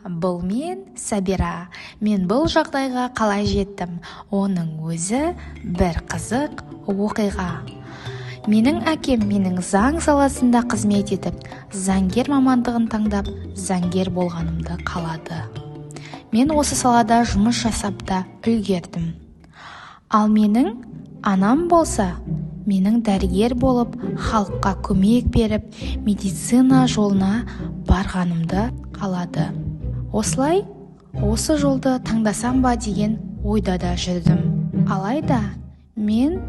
бұл мен Сабира. Мен бұл жағдайға қалай жеттім? Оның өзі бір қызық оқиға. Менің әкем менің заң саласында қызмет етіп, заңгер мамандығын таңдап, заңгер болғанымды қалады. Мен осы салада жұмыс жасап та үлгердім. Ал менің анам болса, менің дәрігер болып, халыққа көмек беріп, медицина жолына барғанымды қалады. Осылай, осы жолды таңдасам ба деген ойда да жүрдім. Алайда, мен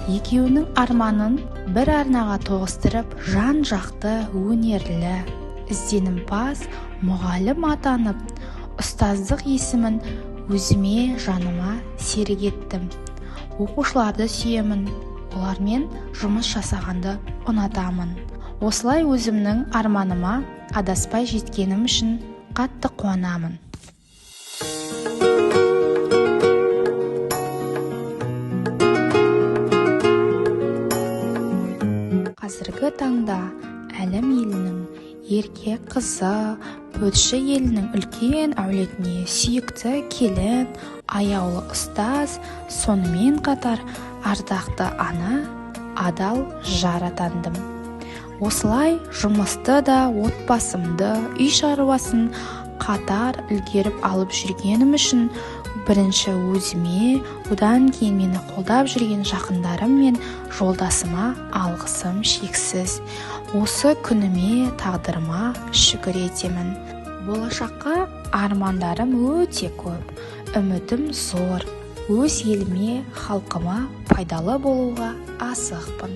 екеуінің арманын бір арнаға тоғыстырып, жан-жақты өнерлі, ізденімпаз мұғалім атанып, ұстаздық есімін өзіме, жаныма серік еттім. Оқушыларды сүйемін, олармен жұмыс жасағанды ұнатамын. Осылай өзімнің арманыма адаспай жеткенім үшін қатты қуанамын. Қазіргі таңда әлем елінің еркек қызы, көрші елінің үлкен әулетіне сүйікті келін, аяулы ұстаз, сонымен қатар ардақты ана, адал жар атандым. Осылай жұмысты да, отбасымды, үй шаруасын қатар үлгеріп алып жүргенім үшін бірінші өзіме, одан кейін мені қолдап жүрген жақындарым мен жолдасыма алғысым шексіз. Осы күніме, тағдырыма шүкір етемін. Болашаққа армандарым өте көп, үмітім зор. Өз еліме, халқыма пайдалы болуға асықпын.